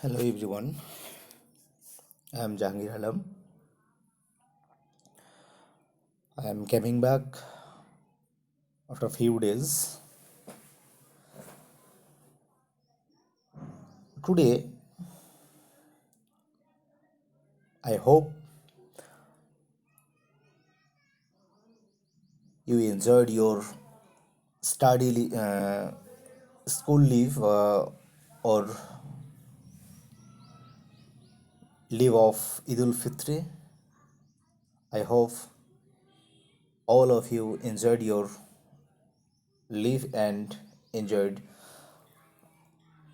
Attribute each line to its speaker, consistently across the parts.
Speaker 1: Hello everyone, I am Jahangir Alam. I am coming back after a few days. Today, I hope you enjoyed your school leave or leave of Idul Fitri. I hope all of you enjoyed your leave and enjoyed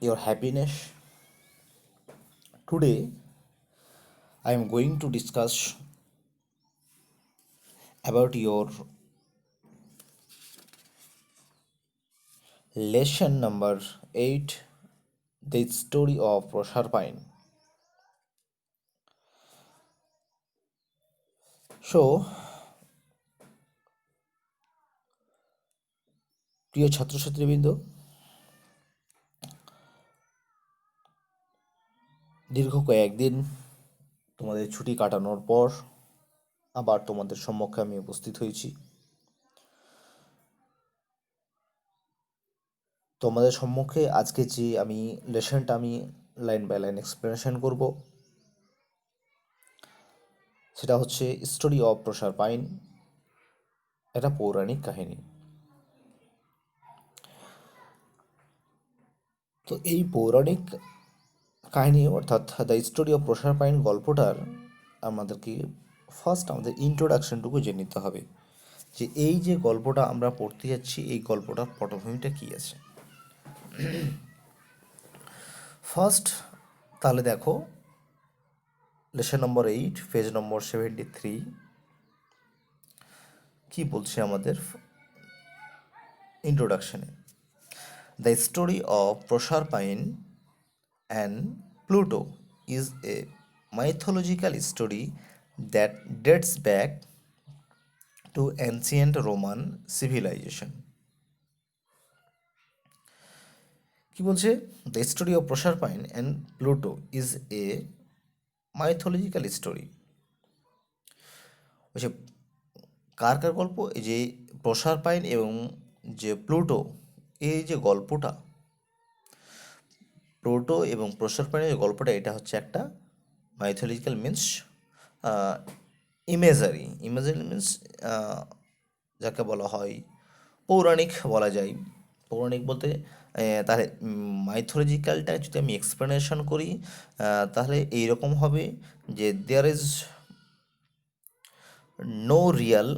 Speaker 1: your happiness. Today, I am going to discuss about your lesson number 8, the story of Proserpine. So, প্রিয় ছাত্রছাত্রীবৃন্দ, দীর্ঘ কয়েকদিন তোমাদের ছুটি কাটানোর পর আবার তোমাদের সম্মুখে আমি উপস্থিত হয়েছি। তোমাদের সম্মুখে আজকে যে আমি লেসনটা আমি লাইন বাই লাইন এক্সপ্লেনেশন করব, সেটা হচ্ছে স্টোরি অফ প্রসারপাইন, একটা পৌরাণিক কাহিনী। তো এই পৌরাণিক কাহিনী অর্থাৎ দ্য স্টোরি অফ প্রসারপাইন গল্পটার আমাদেরকে ফার্স্ট আমাদের ইন্ট্রোডাকশনটুকু জেনে নিতে হবে, যে এই যে গল্পটা আমরা পড়তে যাচ্ছি এই গল্পটার পটভূমিটা কী আছে। ফার্স্ট তাহলে দেখো, লেসন নম্বর 8 পেজ নম্বর 73 কি বলছে আমাদের ইন্ট্রোডাকশনে। The story of Proserpine and Pluto is a mythological story that dates back to ancient Roman civilization. কি বলছে? The story of Proserpine and Pluto is A mythological story. বলছে কার কার গল্প? এই যে প্রসারপাইন এবং যে প্লুটো, এই যে গল্পটা, প্লুটো এবং প্রসারপাইনের গল্পটা, এটা হচ্ছে একটা মাইথোলজিক্যাল মিন্স ইমেজারি মিন্স যাকে বলা হয় পৌরাণিক বলা যায়। পৌরাণিক বলতে তাহলে মাইথোলজিক্যালটা যদি আমি এক্সপ্লেনেশন করি তাহলে এইরকম হবে যে দেয়ার ইজ নো রিয়াল,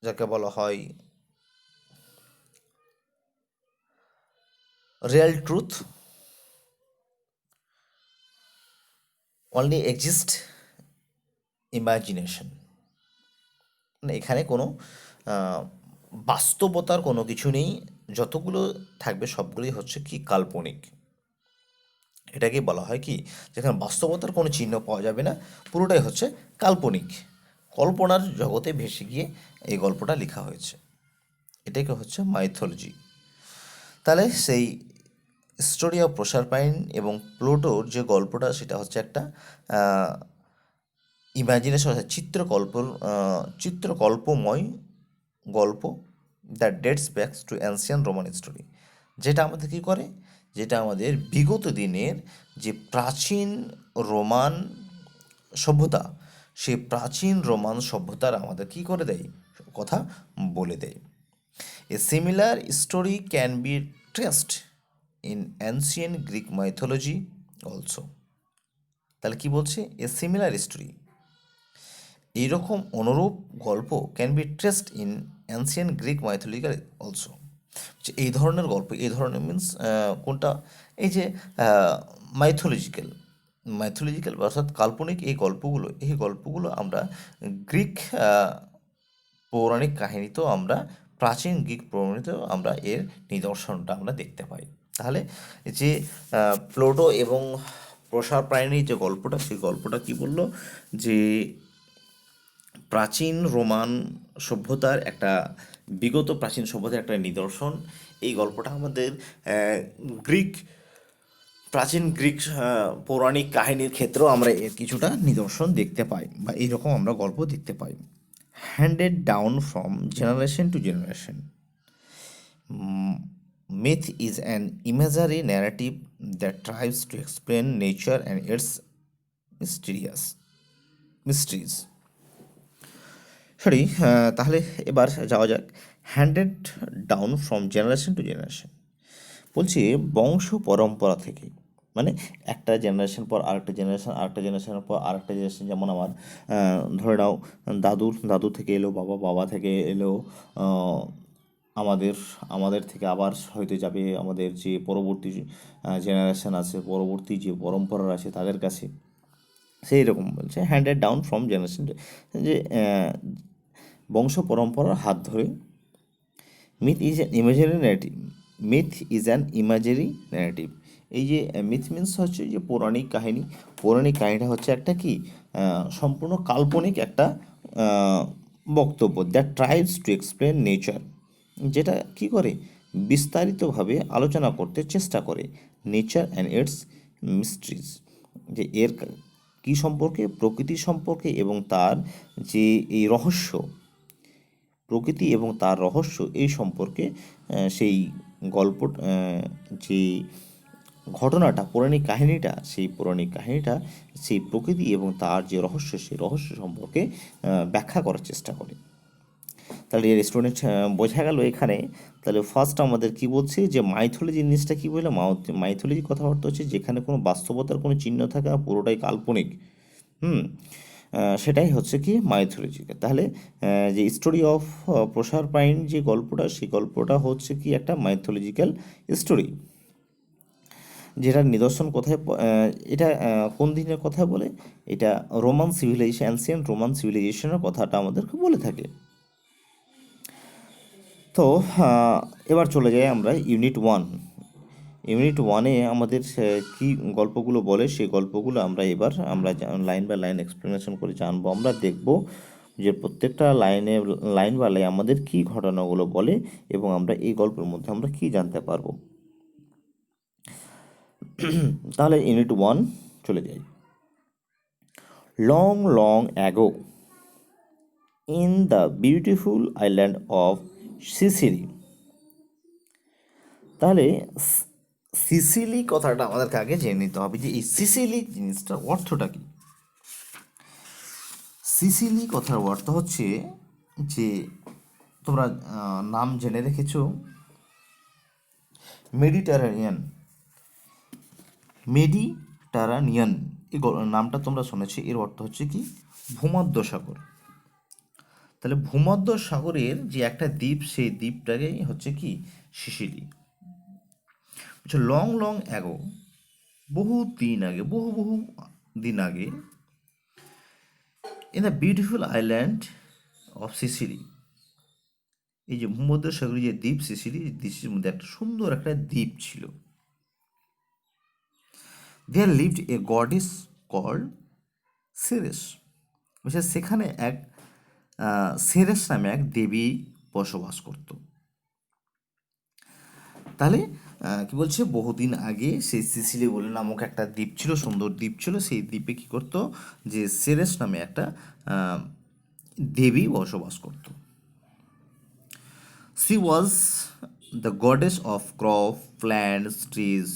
Speaker 1: যাকে বলা হয় real truth, only exist imagination. মানে এখানে কোনো বাস্তবতার কোনো কিছু নেই, যতগুলো থাকবে সবগুলোই হচ্ছে কি কাল্পনিক। এটাকে বলা হয় কি, যেখানে বাস্তবতার কোনো চিহ্ন পাওয়া যাবে না, পুরোটাই হচ্ছে কাল্পনিক, কল্পনার জগতে ভেসে গিয়ে এই গল্পটা লেখা হয়েছে। এটাকে হচ্ছে মাইথোলজি। তাহলে সেই স্টোরি অফ প্রসারপাইন এবং প্লুটোর যে গল্পটা, সেটা হচ্ছে একটা ইমাজিনেশন, চিত্রকল্পময় গল্প, that dates backs to ancient Roman story. যেটা আমাদের কী করে, যেটা আমাদের বিগত দিনের যে প্রাচীন রোমান সভ্যতা, সেই প্রাচীন রোমান সভ্যতার আমাদের কী করে দেয়, কথা বলে দেয়। A similar story can be traced in ancient Greek mythology also. তাহলে কি বলছে, এ সিমিলার স্টোরি, এইরকম অনুরূপ গল্প can be traced in ancient Greek mythological also. যে এই ধরনের গল্প, এই ধরনের মিন্স কোনটা, এই যে মাইথোলজিক্যাল অর্থাৎ কাল্পনিক এই গল্পগুলো আমরা গ্রিক পৌরাণিক কাহিনীতেও আমরা, প্রাচীন গ্রিক পৌরাণিতেও আমরা এর নিদর্শনটা আমরা দেখতে পাই। তাহলে যে প্লুটো এবং প্রসারপাইনের যে গল্পটা, সেই গল্পটা কি বলল, যে প্রাচীন রোমান সভ্যতার একটা বিগত প্রাচীন সভ্যতার একটা নিদর্শন। এই গল্পটা আমাদের গ্রিক প্রাচীন গ্রিক পৌরাণিক কাহিনীর ক্ষেত্রেও আমরা এর কিছুটা নিদর্শন দেখতে পাই, বা এইরকম আমরা গল্প দেখতে পাই। Handed down from generation to generation, myth is an imaginary narrative that tries to explain nature and its mysterious mysteries. Sorry, তাহলে এবার যাওয়া যাক handed down from generation to generation. বলছি বংশ পরম্পরা থেকে, মানে একটা জেনারেশন পর আরেকটা জেনারেশন, আরেকটা জেনারেশনের পর আরেকটা জেনারেশন। যেমন আমার ধরে নাও দাদু থেকে এলো, বাবা থেকে এলো, আমাদের আমাদের থেকে আবার হয়তো যাবে আমাদের যে পরবর্তী জেনারেশন আছে, পরবর্তী যে পরম্পরা আছে তাদের কাছে। সেই রকম বলছে হ্যান্ডেড ডাউন ফ্রম জেনারেশন, যে বংশ পরম্পরার হাত ধরে। Myth is an imaginary narrative, myth is an imaginary narrative. এই যে মিথ মিনস হচ্ছে যে পৌরাণিক কাহিনী। পৌরাণিক কাহিনীটা হচ্ছে একটা কি সম্পূর্ণ কাল্পনিক একটা বক্তব্য, দ্যাট ট্রাইভস টু এক্সপ্লেন নেচার, যেটা কি করে বিস্তারিতভাবে আলোচনা করতে চেষ্টা করে নেচার অ্যান্ড ইটস মিস্ট্রিজ, যে এর কী সম্পর্কে, প্রকৃতি সম্পর্কে এবং তার যে এই রহস্য, প্রকৃতি এবং তার রহস্য এই সম্পর্কে সেই গল্প, যে ঘটনাটা, পৌরাণিক কাহিনীটা, সেই পৌরাণিক কাহিনীটা সেই প্রকৃতি এবং তার যে রহস্য, সেই রহস্য সম্পর্কে ব্যাখ্যা করার চেষ্টা করে। তাহলে এর স্টুডেন্ট বোঝা গেল এখানে। তাহলে ফার্স্ট আমাদের কি বলছে যে মাইথোলজি জিনিসটা কী বললাম, মাইথোলজি কথাবার্তা হচ্ছে যেখানে কোনো বাস্তবতার কোনো চিহ্ন থাকে না, পুরোটাই কাল্পনিক। সেটাই হচ্ছে কি মাইথোলজি। তাহলে যে স্টোরি অফ প্রসারপাইন যে গল্পটা, সেই গল্পটা হচ্ছে কি একটা মাইথোলজিক্যাল স্টোরি, যেটার নিদর্শন কোথায় এটা কোন দিনের কথা বলে, এটা রোমান সিভিলাইজেশন, অ্যানসিয়েন্ট রোমান সিভিলাইজেশনের কথাটা আমাদেরকে বলে থাকে। তো এবার চলে যাই আমরা ইউনিট ওয়ান। ইউনিট ওয়ানে আমাদের কী গল্পগুলো বলে, সেই গল্পগুলো আমরা লাইন বাই লাইন এক্সপ্লেনেশন করে জানবো। আমরা দেখব যে প্রত্যেকটা লাইন বাই লাইন আমাদের কী ঘটনাগুলো বলে, এবং আমরা এই গল্পের মধ্যে আমরা কী জানতে পারবো। তাহলে ইউনিট ওয়ান চলে যাই। Long long ago in the beautiful island of Sicily. তাহলে সিসিলি কথাটা আমাদেরকে আগে জেনে নিতে হবে যে এই সিসিলি জিনিসটার অর্থটা কী। সিসিলি কথার অর্থ হচ্ছে যে তোমরা নাম জেনে রেখেছো মেডিটারেনিয়ান, মেডিটারানিয়ান এই নামটা তোমরা শুনেছো। এর অর্থ হচ্ছে কি ভূমধ্য সাগর। তাহলে ভূমধ্য সাগরের যে একটা দ্বীপ, সেই দ্বীপটাকেই হচ্ছে কি সিসিলি। লং লং অ্যাগো, বহু দিন আগে in the beautiful island of Sicily, এই যে ভূমধ্য সাগরী যে দ্বীপ সিসিলি, দ্বীপের মধ্যে একটা সুন্দর একটা দ্বীপ ছিল। There lived a goddess called Ceres, সেখানে এক সেরেস নামে এক দেবী বসবাস করত। তাহলে কি বলছে, বহুদিন আগে সেই সিসিলি বলে নামক একটা দ্বীপ ছিল, সুন্দর দ্বীপ ছিল। সেই দ্বীপে কি করতো, যে সেরেস নামে একটা দেবী বসবাস করত। She was the goddess of crop, plants, trees.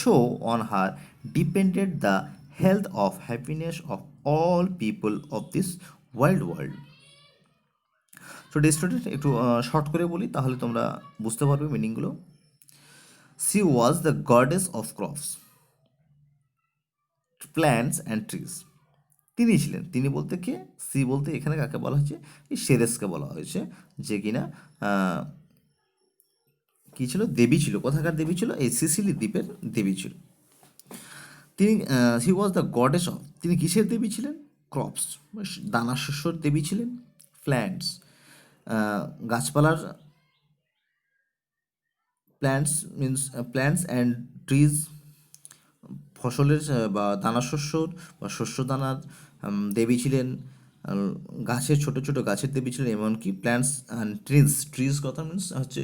Speaker 1: So on her depended the health of happiness of all people of this wild world. So student একটু শর্ট করে বলি, তাহলে তোমরা বুঝতে পারবে মিনিংগুলো। She was the goddess of crops, plants and trees. তিনি ছিলেন, তিনি বলতে কে, সি বলতে এখানে কাকে বলা হয়েছে, এই সেরেসকে বলা হয়েছে, যে কিনা কি ছিল, দেবী ছিল। কোথাকার দেবী ছিল, এই সিসিলি দ্বীপের দেবী ছিল তিনি। হি ওয়াজ দ্য গডেস অফ, তিনি কিসের দেবী ছিলেন, ক্রপস, দানা শস্যর দেবী ছিলেন। প্ল্যান্টস, গাছপালার, প্ল্যান্টস অ্যান্ড ট্রিজ, ফসলের বা দানা শস্যর বা শস্য দানার দেবী ছিলেন। গাছের ছোট ছোট গাছের দেবী ছিলেন, এমনকি প্ল্যান্টস অ্যান্ড ট্রিজ কথা মিনস হচ্ছে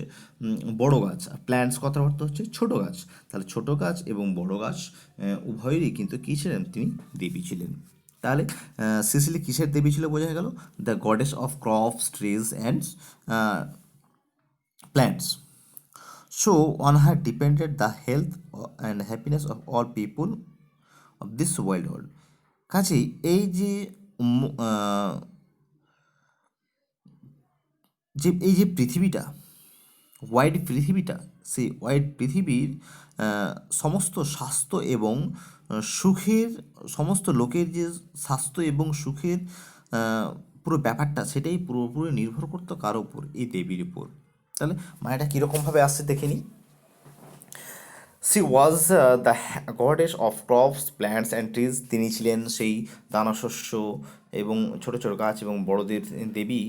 Speaker 1: বড় গাছ, আর প্ল্যান্টস কথার অর্থ হচ্ছে ছোট গাছ। তাহলে ছোট গাছ এবং বড় গাছ উভয়েরই কিন্তু কী ছিলেন, তিনি দেবী ছিলেন। তাহলে সিসিলি কিসের দেবী ছিল বোঝা গেল, the goddess of crops, trees and plants. So on her depended the health and happiness of all people of this wild world. কাজেই এই যে এই যে পৃথিবীটা, ওয়াইড পৃথিবীটা, সেই ওয়াইড পৃথিবীর সমস্ত স্বাস্থ্য এবং সুখের, সমস্ত লোকের যে স্বাস্থ্য এবং সুখের পুরো ব্যাপারটা, সেটাই পুরোপুরি নির্ভর করতো কার উপর, এই দেবীর উপর। তাহলে মায়াটা কীরকমভাবে আসছে দেখে নিই। C was the goddess of crops, plants and trees. তিনি ছিলেন সেই দানাশস্য এবং ছোটো ছোটো গাছ এবং বড়দের দেবী।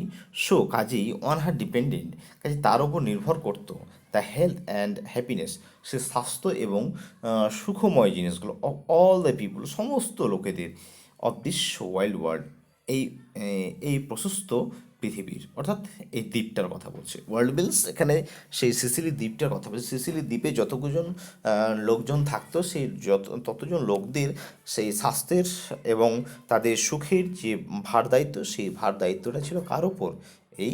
Speaker 1: সো কাজেই অন হার ডিপেন্ডেন্ট, কাজে তার উপর নির্ভর করতো দ্য হেলথ অ্যান্ড হ্যাপিনেস, সে স্বাস্থ্য এবং সুখময় জিনিসগুলো অফ অল দ্য পিপুল, সমস্ত লোকেদের, অফ দিস ওয়াইল্ড ওয়ার্ল্ড, এই এই প্রশস্ত পৃথিবীর, অর্থাৎ এই দ্বীপটার কথা বলছে। ওয়ার্ল্ড বিলস এখানে সেই সিসিলি দ্বীপটার কথা বলছে। সিসিলি দ্বীপে যতজন লোকজন থাকতো, সেই ততজন লোকদের সেই স্বাস্থ্যের এবং তাদের সুখের যে ভার দায়িত্ব, সেই ভার দায়িত্বটা ছিল কার ওপর, এই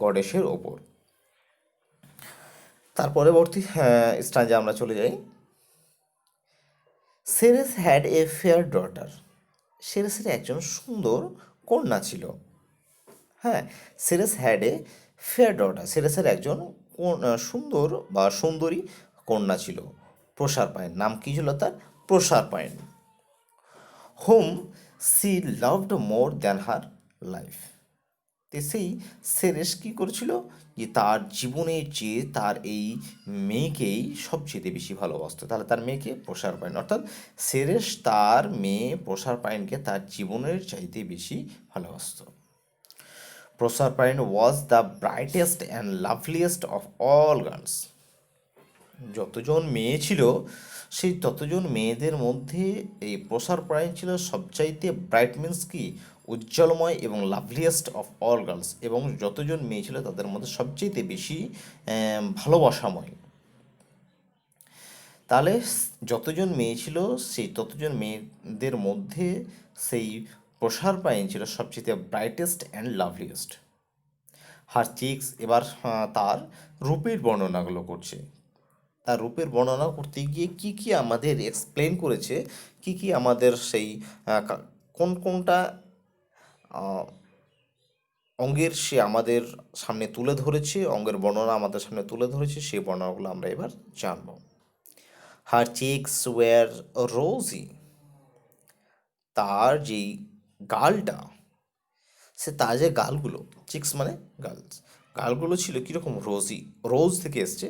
Speaker 1: গডেসের ওপর। তার পরবর্তী স্ট্যান্জে আমরা চলে যাই। Ceres had a fair daughter. সেরেসের একজন সুন্দর কন্যা ছিল। হ্যাঁ, Ceres had a fair daughter, সেরেসের একজন সুন্দর বা সুন্দরী কন্যা ছিল। প্রসারপাইন, নাম কী ছিল তার? Proserpine. Whom she loved more than her life. তো সেই সেরেস কী করেছিল, যে তার জীবনের চেয়ে তার এই মেয়েকেই সবচেয়ে বেশি ভালোবাসতো। তাহলে তার মেয়েকে প্রসারপাইন, অর্থাৎ সেরেস তার মেয়ে প্রসারপাইনকে তার জীবনের চাইতে বেশি ভালোবাসতো। Proserpine was the brightest and loveliest of all girls. যতজন মেয়ে ছিল, সেই ততজন মেয়েদের মধ্যে এই প্রসারপাইন ছিল সবচাইতে ব্রাইট, মিন্স কি, উজ্জ্বলময় এবং লাভলিয়েস্ট অফ অল গার্লস, এবং যতজন মেয়ে ছিল তাদের মধ্যে সবচাইতে বেশি ভালোবাসাময়। তাহলে যতজন মেয়ে ছিল, সেই ততজন মেয়েদের মধ্যে সেই প্রসারপাইন ছিল সবচেয়ে ব্রাইটেস্ট অ্যান্ড লাভলিয়েস্ট। হার চিক্স, এবার তার রূপের বর্ণনাগুলো করছে। তার রূপের বর্ণনা করতে গিয়ে কি কি আমাদের এক্সপ্লেন করেছে, কি কি আমাদের সেই কোন কোনটা অঙ্গের সে আমাদের সামনে তুলে ধরেছে, অঙ্গের বর্ণনা আমাদের সামনে তুলে ধরেছে, সেই বর্ণনাগুলো আমরা এবার জানব। হার চিক্স ওয়ার রোজি, তার যেই গালটা, তার যে গালগুলো, চিক্স মানে গার্লস, গালগুলো ছিল কীরকম, রোজি। রোজ থেকে এসছে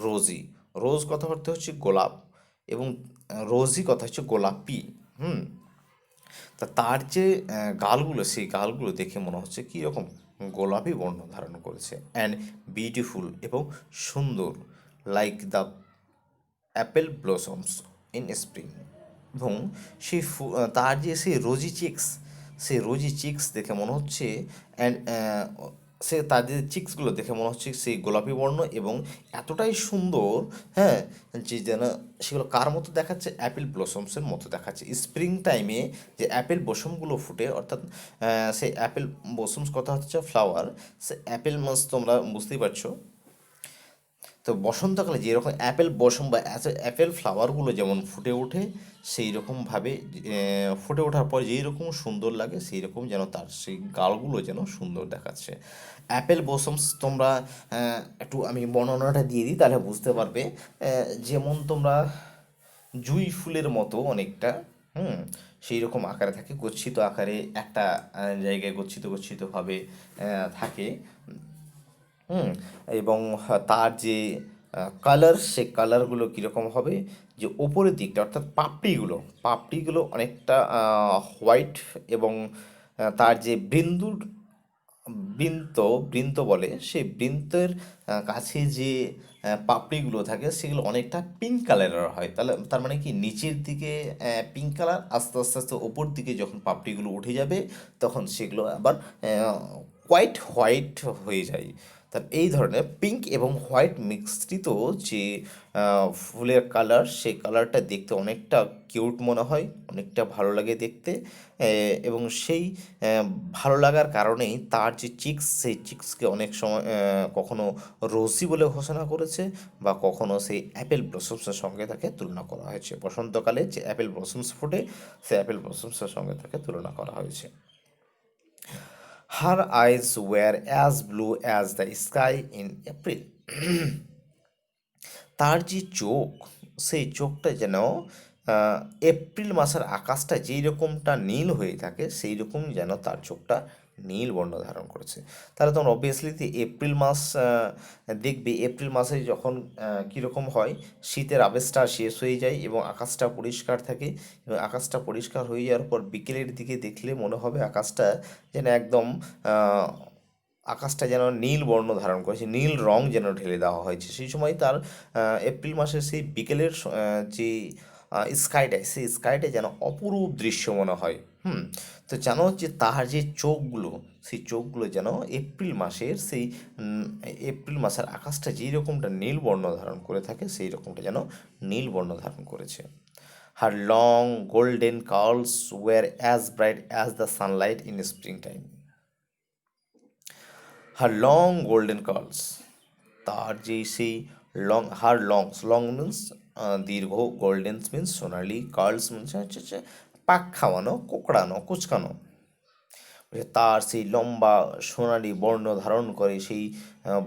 Speaker 1: রোজি। রোজ কথা অর্থ হচ্ছে গোলাপ, এবং রোজি কথা হচ্ছে গোলাপি। তা তার যে গালগুলো, সেই গালগুলো দেখে মনে হচ্ছে কীরকম, গোলাপি বর্ণ ধারণ করেছে। অ্যান্ড বিউটিফুল, এবং সুন্দর, like the Apple blossoms in spring. এবং সেই তার যে সেই রোজি চিক্স, সেই রোজি চিক্স দেখে মনে হচ্ছে, অ্যান্ড সে তাদের চিক্সগুলো দেখে মনে হচ্ছে সেই গোলাপি বর্ণ এবং এতটাই সুন্দর, হ্যাঁ, যে যেন সেগুলো কার মতো দেখাচ্ছে, অ্যাপেল ব্লসমসের মতো দেখাচ্ছে। স্প্রিং টাইমে যে অ্যাপেল ব্লসমগুলো ফুটে, অর্থাৎ সেই অ্যাপেল ব্লসমস কথা হচ্ছে ফ্লাওয়ার, সে অ্যাপেল মাছ তোমরা বুঝতেই পারছো। তো বসন্তকালে যেরকম অ্যাপেল ব্লসম বা অ্যাপেল ফ্লাওয়ারগুলো যেমন ফুটে ওঠে, সেই রকমভাবে ফুটে ওঠার পর যেই রকম সুন্দর লাগে, সেই রকম যেন তার সেই গালগুলো যেন সুন্দর দেখাচ্ছে। অ্যাপেল ব্লসমস তোমরা একটু আমি বর্ণনাটা দিয়ে দিই, তাহলে বুঝতে পারবে। যেমন তোমরা জুঁই ফুলের মতো অনেকটা, সেই রকম আকারে থাকে, গচ্ছিত আকারে একটা জায়গায় গচ্ছিত গচ্ছিতভাবে থাকে। এবং তার যে কালার, সে কালারগুলো কীরকম হবে, যে ওপরের দিকটা অর্থাৎ পাপড়িগুলো অনেকটা হোয়াইট, এবং তার যে বিন্দুর বৃন্ত বৃন্ত বলে, সেই বৃন্তের কাছে যে পাপড়িগুলো থাকে সেগুলো অনেকটা পিঙ্ক কালারের হয়। তাহলে তার মানে কি নিচের দিকে পিঙ্ক কালার, আস্তে আস্তে আস্তে ওপর দিকে যখন পাপড়িগুলো উঠে যাবে তখন সেগুলো আবার হোয়াইট হোয়াইট হয়ে যায়। তা এই ধরনের পিঙ্ক এবং হোয়াইট মিশ্রিত যে ফুলের কালার, সেই কালারটা দেখতে অনেকটা কিউট মনে হয়, অনেকটা ভালো লাগে দেখতে। এবং সেই ভালো লাগার কারণেই তার যে চিক্স, সেই চিক্সকে অনেক সময় কখনো রোজি বলে ঘোষণা করেছে, বা কখনো সেই অ্যাপেল ব্লসমসের সঙ্গে তাকে তুলনা করা হয়েছে। বসন্তকালে যে অ্যাপেল ব্লসমস ফোটে, সেই অ্যাপেল ব্লসমসের সঙ্গে তাকে তুলনা করা হয়েছে। Her eyes were as blue as the sky in April. তার যে চোখ, সেই চোখটা যেন আহ, এপ্রিল মাসের আকাশটা যেই রকমটা নীল হয়ে থাকে সেই রকম যেন তার চোখটা নীল বর্ণ ধারণ করেছে। তাহলে তখন অবভিয়াসলি এপ্রিল মাস দেখবে, এপ্রিল মাসে যখন কীরকম হয়, শীতের আবেশটা শেষ হয়ে যায় এবং আকাশটা পরিষ্কার থাকে। এবং আকাশটা পরিষ্কার হয়ে যাওয়ার পর বিকেলের দিকে দেখলে মনে হবে আকাশটা যেন একদম আহ, আকাশটা যেন নীল বর্ণ ধারণ করেছে, নীল রং যেন ঢেলে দেওয়া হয়েছে। সেই সময় তার এপ্রিল মাসের সেই বিকেলের যে স্কাইটা, সেই স্কাইটা যেন অপরূপ দৃশ্য মনে হয়। তো জানো যে তার যে চোখগুলো, সেই চোখগুলো যেন এপ্রিল মাসের সেই এপ্রিল মাসের আকাশটা যেই রকমটা নীল বর্ণ ধারণ করে থাকে সেই রকমটা যেন নীল বর্ণ ধারণ করেছে। Her long golden curls were as bright as the sunlight in spring time. Her long golden curls, তার যে সেই হার লংস, লং মিন্স দীর্ঘ, গোল্ডেন মিন্স সোনালি, কার্লস মিন্স হচ্ছে পাক খাওয়ানো, কোঁকড়ানো, কুচকানো। তার সেই লম্বা সোনালি বর্ণ ধারণ করে সেই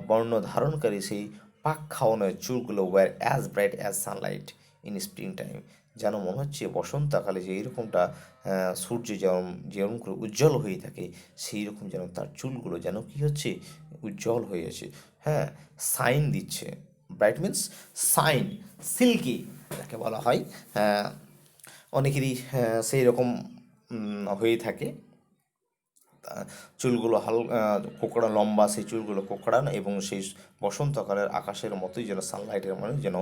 Speaker 1: বর্ণ ধারণকারী সেই পাক খাওয়ানো চুলগুলো were as bright as sunlight in spring time. যেন মনে হচ্ছে বসন্তকালে যে এইরকমটা সূর্য যেমন যেরকম করে উজ্জ্বল হয়ে থাকে, সেই রকম যেন তার চুলগুলো যেন কী হচ্ছে, উজ্জ্বল হয়ে আছে। হ্যাঁ, সাইন দিচ্ছে। ব্রাইট মিন্স সাইন, সিল্কি যাকে বলা হয়। অনেকেরই সেই রকম হয়ে থাকে। চুলগুলো কোঁকড়া, লম্বা সেই চুলগুলো কোঁকড়ানো, এবং সেই বসন্তকালের আকাশের মতোই যেন সানলাইটের মানে যেন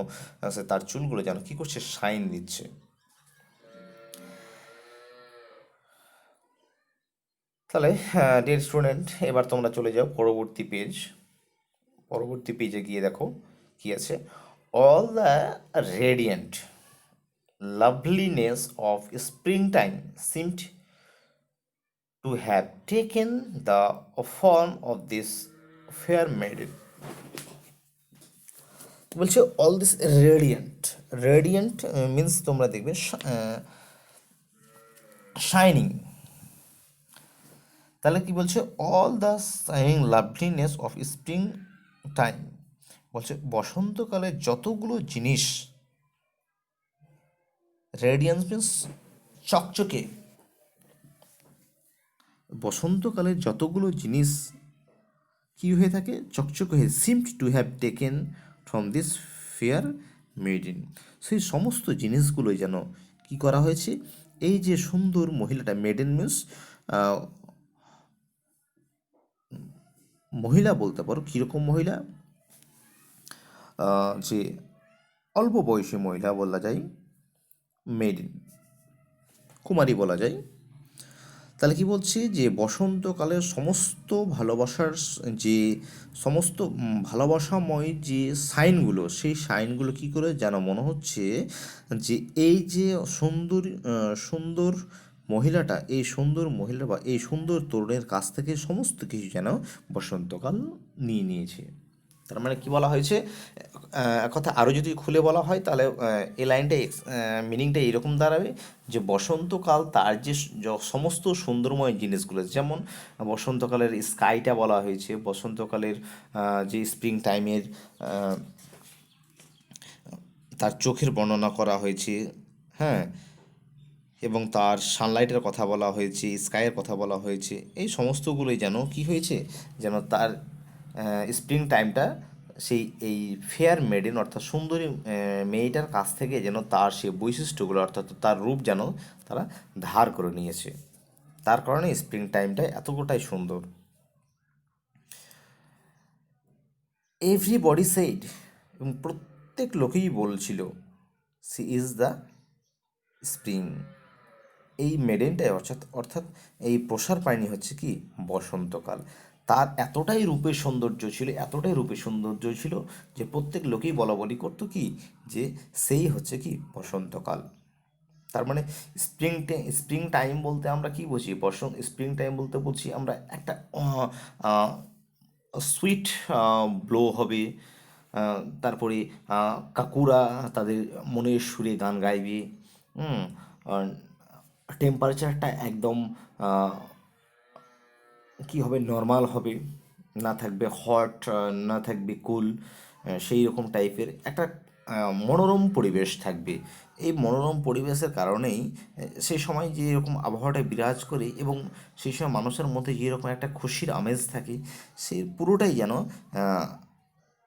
Speaker 1: সে তার চুলগুলো যেন কী করছে, শাইন দিচ্ছে। তাহলে ডিয়ার স্টুডেন্ট, এবার তোমরা চলে যাও পরবর্তী পেজ। পরবর্তী পেজে গিয়ে দেখো কি আছে। All the radiant loveliness of springtime seemed to have taken the form of this fair maiden. বলছে all this radiant, radiant means তোমরা দেখবে শাইনিং। তাহলে কি বলছে, all the shining লাভলিনেস of spring time, বলছে বসন্তকালের যতগুলো জিনিস, রেডিয়েন্স মিন্স চকচকে, বসন্তকালের যতগুলো জিনিস কি হয়ে থাকে, চকচকে হয়ে, seemed to have taken from this fair maiden, সেই সমস্ত জিনিসগুলো যেন কি করা হয়েছে, এই যে সুন্দর মহিলাটা, মেডেন মিন্স মহিলা বলতে পারো, কীরকম মহিলা, যে অল্প বয়সী মহিলা বলা যায়, মেডিন, কুমারী বলা যায়। তাহলে কি বলছি, যে বসন্তকালের সমস্ত ভালোবাসার যে সমস্ত ভালোবাসাময় যে সাইনগুলো, সেই সাইনগুলো কী করে যেন মনে হচ্ছে যে এই যে সুন্দর সুন্দর মহিলাটা, এই সুন্দর মহিলা বা এই সুন্দর তরুণের কাছ থেকে সমস্ত কিছু যেন বসন্তকাল নিয়ে নিয়েছে। তার মানে কি বলা হয়েছে, এক কথা আরও যদি খুলে বলা হয় তাহলে এই লাইনটা মিনিংটা এরকম দাঁড়াবে যে বসন্তকাল তার যে সমস্ত সুন্দরময় জিনিসগুলো, যেমন বসন্তকালের স্কাইটা বলা হয়েছে, বসন্তকালের যে স্প্রিং টাইমের তার চোখের বর্ণনা করা হয়েছে। হ্যাঁ, এবং তার সানলাইটের কথা বলা হয়েছে, স্কাইয়ের কথা বলা হয়েছে, এই সমস্তগুলোই যেন কি হয়েছে, যেন তার স্প্রিং টাইমটা সেই এই ফেয়ার মেডেন অর্থাৎ সুন্দরী মেয়েটার কাছ থেকে যেন তার সেই বৈশিষ্ট্যগুলো অর্থাৎ তার রূপ যেন তারা ধার করে নিয়েছে। তার কারণে স্প্রিং টাইমটা এতটাই সুন্দর। এভরিবডি সেইড, এবং প্রত্যেক লোকেই বলছিল, সি ইজ দ্য স্প্রিং, এই মেডেনটাই অর্থাৎ এই প্রসারপায়নি হচ্ছে কি বসন্তকাল। তার এতটাই রূপের সৌন্দর্য ছিল, এতটাই রূপের সৌন্দর্য ছিল যে প্রত্যেক লোকেই বলা বলি করতো কি যে সেই হচ্ছে কি বসন্তকাল। তার মানে স্প্রিং টাইম বলতে আমরা কি বুঝি, স্প্রিং টাইম বলতে বুঝি আমরা একটা সুইট ব্লো হবে, তারপরে কাকুরা তাদের মনের সুরে গান গাইবে, টেম্পারেচারটা একদম আহ, কি হবে, নর্মাল হবে, না থাকবে হট, না থাকবে কুল, সেই রকম টাইপের একটা মনোরম পরিবেশ থাকবে। এই মনোরম পরিবেশের কারণেই সেই সময় যে এরকম আবহাওয়াটা বিরাজ করে এবং সেই সময় মানুষের মধ্যে যেরকম একটা খুশির আমেজ থাকে, সেই পুরোটাই যেন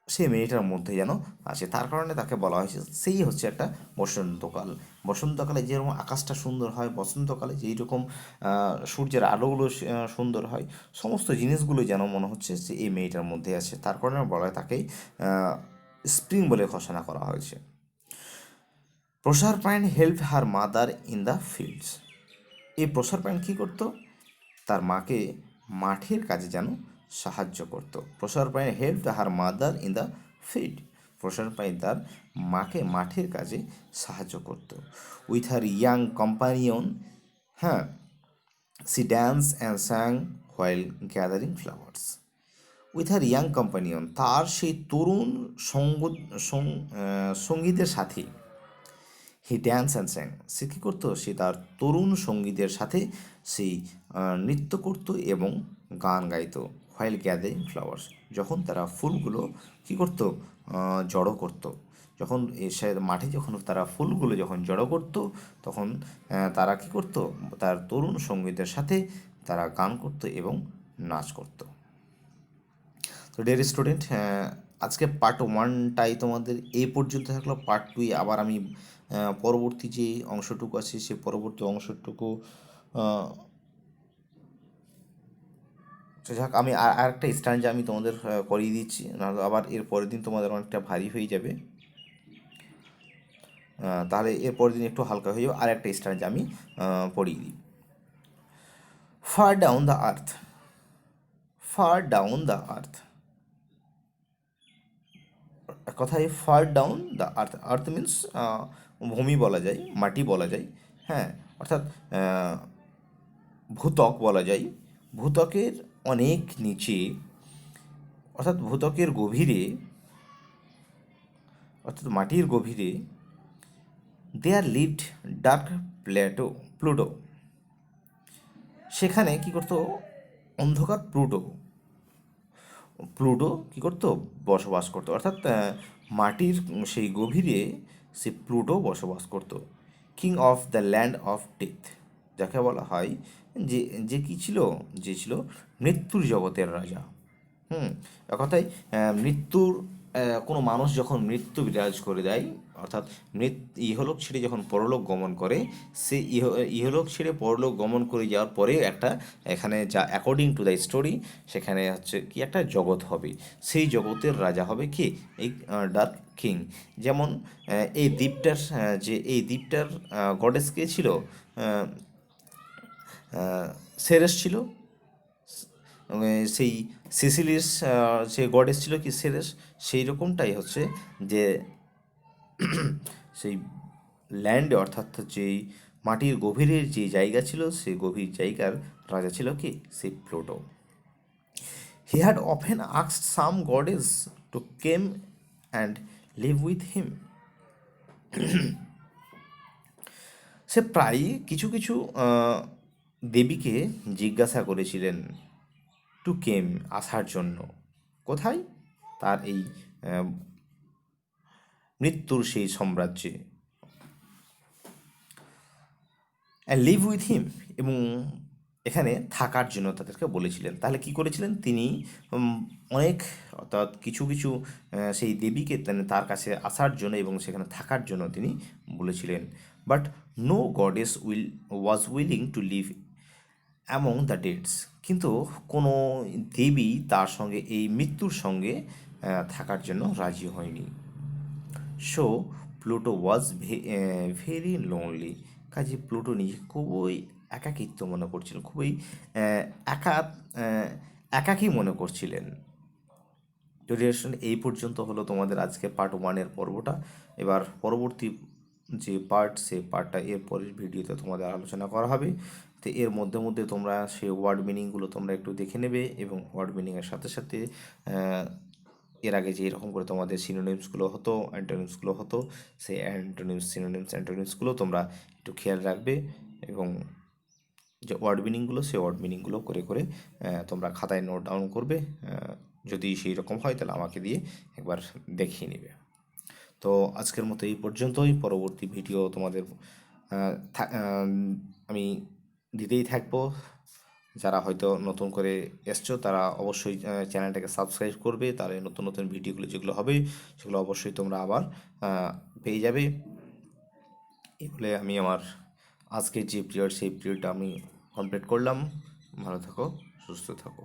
Speaker 1: সেই মেয়েটার মধ্যে যেন আছে, তার কারণে তাকে বলা হয়েছে সেই হচ্ছে একটা বসন্তকাল। বসন্তকালে যেরকম আকাশটা সুন্দর হয়, বসন্তকালে যেই রকম সূর্যের আলোগুলো সুন্দর হয়, সমস্ত জিনিসগুলো যেন মনে হচ্ছে যে এই মেয়েটার মধ্যে আছে, তার কারণে বলা হয় তাকেই স্প্রিং বলে ঘোষণা করা হয়েছে। প্রসারপাইন help her mother in the fields, এই প্রসারপাইন কী করতো, তার মাকে মাঠের কাজে যেন সাহায্য করত। Proserpine help her mother in the field, Proserpine তার মাকে মাঠের কাজে সাহায্য করত। উইথ হার ইয়াং কম্পানিয়ন, হ্যাঁ, she dance and sang while gathering flowers. With her young companion, তার সেই তরুণ সঙ্গীদের সাথে, হি ড্যান্স অ্যান্ড স্যাং, সে কী করতো, সে তার তরুণ সঙ্গীদের সাথে সেই নৃত্য করতো এবং গান গাইতো। হোয়াইল গ্যাদারিং ফ্লাওয়ার্স, যখন তারা ফুলগুলো কী করতো, জড়ো করতো, যখন এসে মাঠে যখন তারা ফুলগুলো যখন জড়ো করতো, তখন তারা কী করতো, তার তরুণ সঙ্গীদের সাথে তারা গান করতো এবং নাচ করতো। তো ডিয়ার স্টুডেন্ট, আজকে পার্ট ওয়ানটাই তোমাদের এই পর্যন্ত থাকলো। পার্ট টুয়ে আবার আমি পরবর্তী যে অংশটুকু আছে সে পরবর্তী অংশটুকু যাক, আমি আরেকটা স্ট্যান্ডে আমি তোমাদের করিয়ে দিচ্ছি, নাহলে আবার এর পরের দিন তোমাদের অনেকটা ভারী হয়ে যাবে। তাহলে এর পরের দিন একটু হালকা হয়ে যাবে। আর একটা স্ট্যান্ডে আমি পড়িয়ে দিই। Far down the earth, far down the earth, কথায় far down the earth, earth means ভূমি বলা যায়, মাটি বলা যায়, হ্যাঁ, অর্থাৎ ভূত্বক বলা যায়। ভূত্বকের অনেক নিচে, অর্থাৎ ভূত্বকের গভীরে, অর্থাৎ মাটির গভীরে, দেয়ার লিভড ডার্ক প্লুটো, সেখানে কী করতো, অন্ধকার প্লুটো কী করতো, বসবাস করতো, অর্থাৎ মাটির সেই গভীরে সে প্লুটো বসবাস করতো। King of the land of death, যাকে বলা হয় যে যে কী ছিল, যে ছিল মৃত্যুর জগতের রাজা। কথায় মৃত্যুর কোনো মানুষ যখন মৃত্যু বিরাজ করে দেয়, অর্থাৎ ইহলোক ছেড়ে যখন পরলোক গমন করে, সে ইহলোক ছেড়ে পরলোক গমন করে যাওয়ার পরে একটা এখানে যা অ্যাকর্ডিং টু দ্য স্টোরি, সেখানে হচ্ছে কি একটা জগৎ হবে, সেই জগতের রাজা হবে কি এই ডার্ক কিং। যেমন এই দ্বীপটার এই দ্বীপটার গডেস কে ছিল, সেরেস ছিল, সেই সিসিলির যে গডেস ছিল কি সেরেস, সেই রকমটাই হচ্ছে যে সেই ল্যান্ডে, অর্থাৎ যেই মাটির গভীরের যে জায়গা ছিল, সেই গভীর জায়গার রাজা ছিল কি সেই Pluto. He had often asked some goddess to came and live with him, সে প্রায় কিছু কিছু দেবীকে জিজ্ঞাসা করেছিলেন টু কেম, আসার জন্য, কোথায়, তার এই মৃত্যুর সেই সাম্রাজ্যে, অ্যান্ড লিভ উইথ হিম, এবং এখানে থাকার জন্য তাদেরকে বলেছিলেন। তাহলে কি করেছিলেন তিনি, অনেক, অর্থাৎ কিছু কিছু সেই দেবীকে তার কাছে আসার জন্য এবং সেখানে থাকার জন্য তিনি বলেছিলেন। But no goddess was willing to live among the deads, কিন্তু কোনো দেবী তার সঙ্গে এই মৃত্যুর সঙ্গে থাকার জন্য রাজি হয়নি। So Pluto was very lonely. কাজে প্লুটো নিজে খুবই একাকিত্ব মনে করছিলেন, খুবই একা একাকী মনে করছিলেন। তো রিলেশন এই পর্যন্ত হলো তোমাদের আজকে পার্ট ওয়ানের পর্বটা। এবার পরবর্তী যে পার্ট, সেই পার্টটা এর পরের ভিডিওতে তোমাদের আলোচনা করা হবে। তো এর মধ্যে মধ্যে তোমরা সেই ওয়ার্ড মিনিংগুলো তোমরা একটু দেখে নেবে, এবং ওয়ার্ড মিনিংয়ের সাথে সাথে এর আগে যে এরকম করে তোমাদের সিনোনিমসগুলো হতো, অ্যান্টোনিমসগুলো হতো, সেই অ্যান্টোনিমস, সিনোনিমস, অ্যান্টোনিমসগুলো তোমরা একটু খেয়াল রাখবে, এবং যে ওয়ার্ড মিনিংগুলো, সেই ওয়ার্ড মিনিংগুলো করে করে তোমরা খাতায় নোট ডাউন করবে। যদি সেই রকম হয় তাহলে আমাকে দিয়ে একবার দেখিয়ে নেবে। তো আজকের মতো এই পর্যন্তই। পরবর্তী ভিডিও তোমাদের আমি দিতেই থাকবো। যারা হয়তো নতুন করে এসছো তারা অবশ্যই চ্যানেলটাকে সাবস্ক্রাইব করবে, তাহলে নতুন নতুন ভিডিওগুলো যেগুলো হবে সেগুলো অবশ্যই তোমরা আবার পেয়ে যাবে। এই বলে আমি আমার আজকের যে পিরিয়ড, সেই পিরিয়ডটা আমি কমপ্লিট করলাম। ভালো থাকো, সুস্থ থাকো।